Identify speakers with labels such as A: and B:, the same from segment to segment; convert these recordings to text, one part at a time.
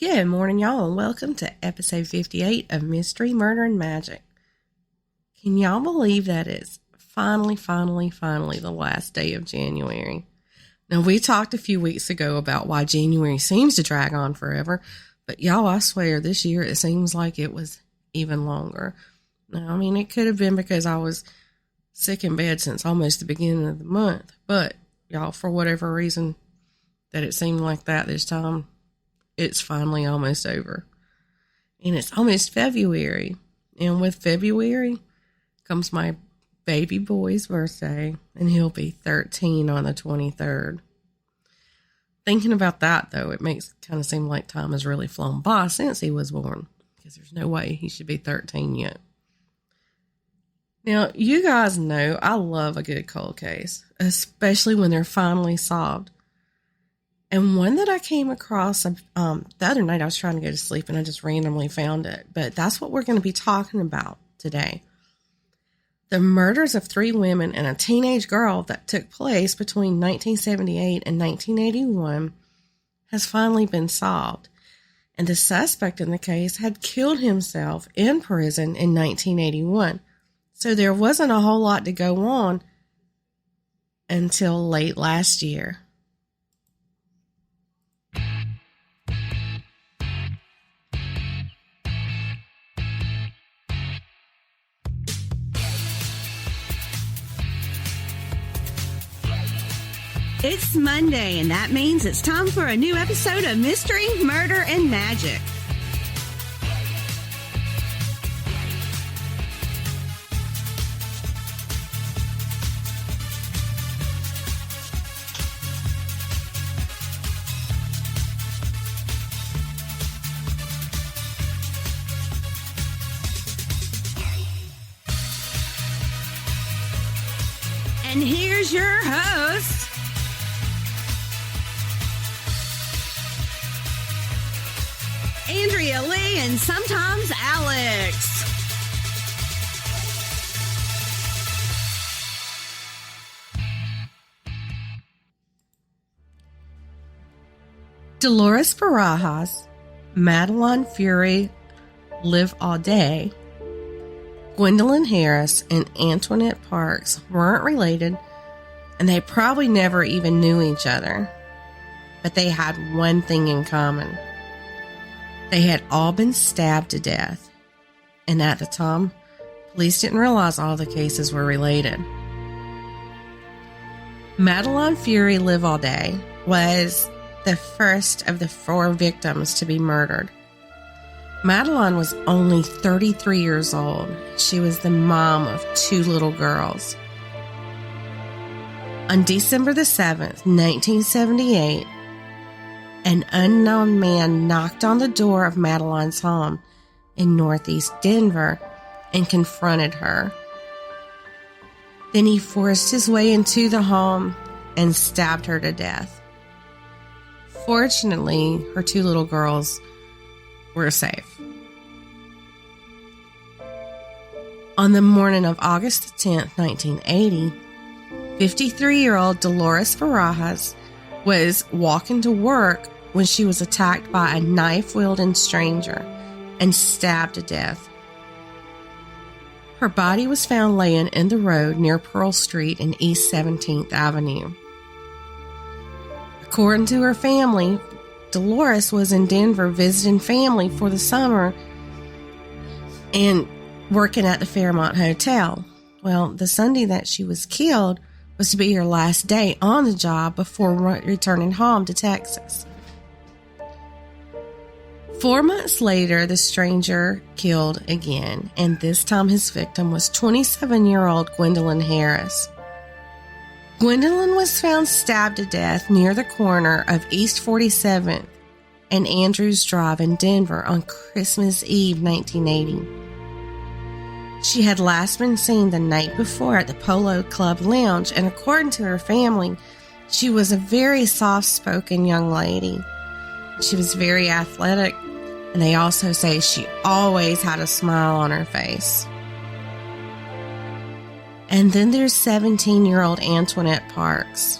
A: Good morning, y'all, and welcome to episode 58 of Mystery, Murder, and Magic. Can y'all believe that it's finally the last day of January? Now, we talked a few weeks ago about why January seems to drag on forever, but y'all, I swear, this year it seems like it was even longer. Now, I mean, it could have been because I was sick in bed since almost the beginning of the month, but y'all, for whatever reason that it seemed like that this time, it's finally almost over. And it's almost February. And with February comes my baby boy's birthday, and he'll be 13 on the 23rd. Thinking about that, though, it makes it kind of seem like time has really flown by since he was born, because there's no way he should be 13 yet. Now, you guys know I love a good cold case, especially when they're finally solved. And one that I came across the other night, I was trying to go to sleep and I just randomly found it. But that's what we're going to be talking about today. The murders of 3 women and a teenage girl that took place between 1978 and 1981 has finally been solved. And the suspect in the case had killed himself in prison in 1981. So there wasn't a whole lot to go on until late last year.
B: It's Monday, and that means it's time for a new episode of Mystery, Murder, and Magic. And here's your host, Andrea Lee, and sometimes Alex.
A: Delores Barajas, Madeleine Furey-Livaudais, Gwendolyn Harris, and Antoinette Parks weren't related, and they probably never even knew each other. But they had one thing in common. They had all been stabbed to death, and at the time, police didn't realize all the cases were related. Madeleine Furey-Livaudais was the first of the 4 victims to be murdered. Madeleine was only 33 years old. She was the mom of 2 little girls. On December the 7th, 1978, an unknown man knocked on the door of Madeleine's home in northeast Denver and confronted her. Then he forced his way into the home and stabbed her to death. Fortunately, her 2 little girls were safe. On the morning of August 10th, 1980, 53-year-old Delores Barajas was walking to work when she was attacked by a knife-wielding stranger and stabbed to death. Her body was found laying in the road near Pearl Street and East 17th Avenue. According to her family, Dolores was in Denver visiting family for the summer and working at the Fairmont Hotel. Well, the Sunday that she was killed was to be her last day on the job before returning home to Texas. 4 months later, the stranger killed again, and this time his victim was 27-year-old Gwendolyn Harris. Gwendolyn was found stabbed to death near the corner of East 47th and Andrews Drive in Denver on Christmas Eve, 1980. She had last been seen the night before at the Polo Club Lounge, and according to her family, she was a very soft-spoken young lady. She was very athletic, and they also say she always had a smile on her face. And then there's 17-year-old Antoinette Parks.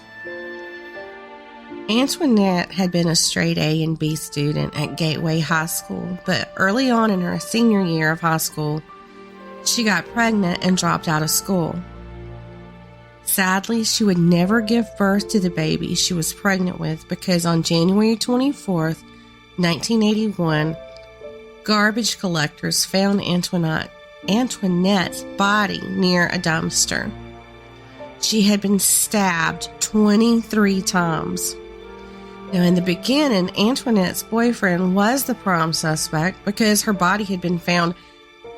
A: Antoinette had been a straight A and B student at Gateway High School, but early on in her senior year of high school, she got pregnant and dropped out of school. Sadly, she would never give birth to the baby she was pregnant with because on January 24th, 1981, garbage collectors found Antoinette's body near a dumpster. She had been stabbed 23 times. Now, in the beginning, Antoinette's boyfriend was the prime suspect because her body had been found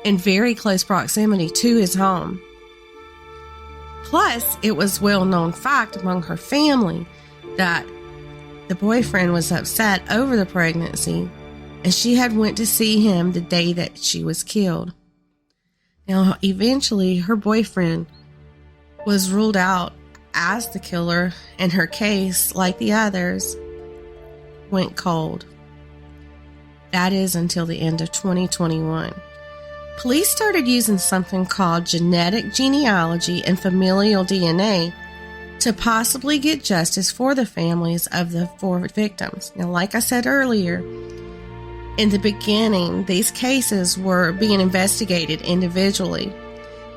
A: in very close proximity to his home. Plus, it was well-known fact among her family that the boyfriend was upset over the pregnancy, and she had went to see him the day that she was killed. Now, eventually, her boyfriend was ruled out as the killer, and her case, like the others, went cold. That is until the end of 2021. Police started using something called genetic genealogy and familial DNA to possibly get justice for the families of the 4 victims. Now, like I said earlier, in the beginning, these cases were being investigated individually,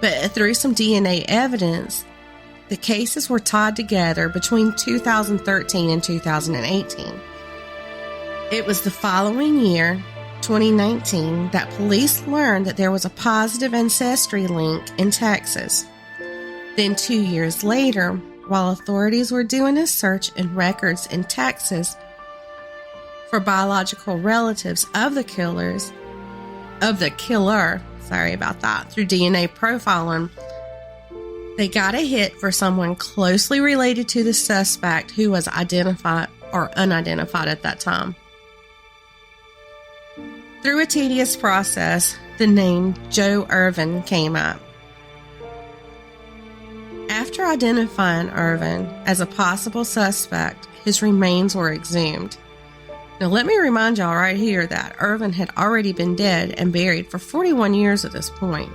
A: but through some DNA evidence, the cases were tied together between 2013 and 2018. It was the following year, 2019, that police learned that there was a positive ancestry link in Texas. Then 2 years later, while authorities were doing a search in records in Texas for biological relatives of the killer, through DNA profiling, they got a hit for someone closely related to the suspect who was identified or unidentified at that time. Through a tedious process, the name Joe Irvin came up. After identifying Irvin as a possible suspect, his remains were exhumed. Now, let me remind y'all right here that Irvin had already been dead and buried for 41 years at this point.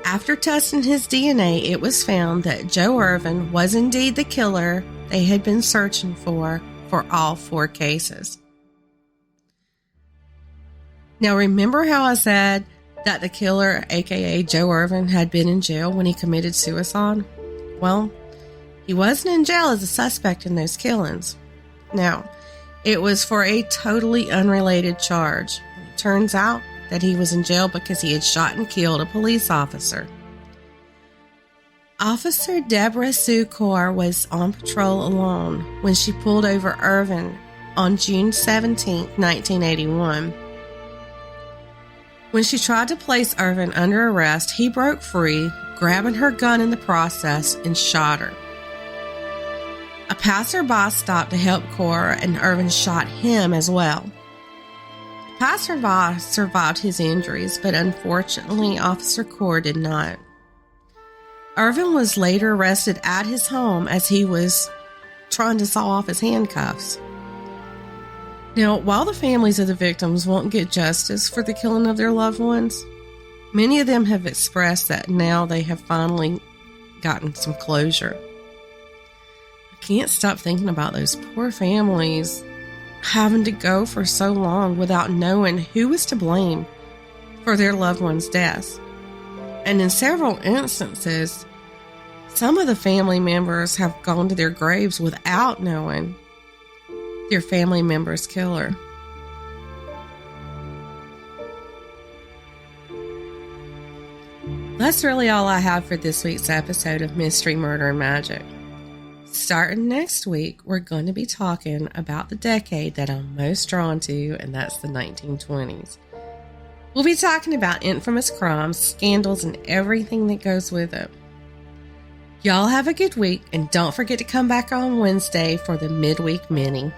A: After testing his DNA, it was found that Joe Irvin was indeed the killer they had been searching for all 4 cases. Now, remember how I said that the killer, aka Joe Irvin, had been in jail when he committed suicide? Well, he wasn't in jail as a suspect in those killings. Now, it was for a totally unrelated charge. It turns out that he was in jail because he had shot and killed a police officer. Officer Deborah Sue Corr was on patrol alone when she pulled over Irvin on June 17, 1981. When she tried to place Irvin under arrest, he broke free, grabbing her gun in the process and shot her. A passerby stopped to help Corr, and Irvin shot him as well. The passerby survived his injuries, but unfortunately, Officer Corr did not. Irvin was later arrested at his home as he was trying to saw off his handcuffs. Now, while the families of the victims won't get justice for the killing of their loved ones, many of them have expressed that now they have finally gotten some closure. I can't stop thinking about those poor families having to go for so long without knowing who was to blame for their loved ones' deaths. And in several instances, some of the family members have gone to their graves without knowing their family member's killer. That's really all I have for this week's episode of Mystery, Murder, and Magic. Starting next week, we're going to be talking about the decade that I'm most drawn to, and that's the 1920s. We'll be talking about infamous crimes, scandals, and everything that goes with it. Y'all have a good week, and don't forget to come back on Wednesday for the Midweek Mini.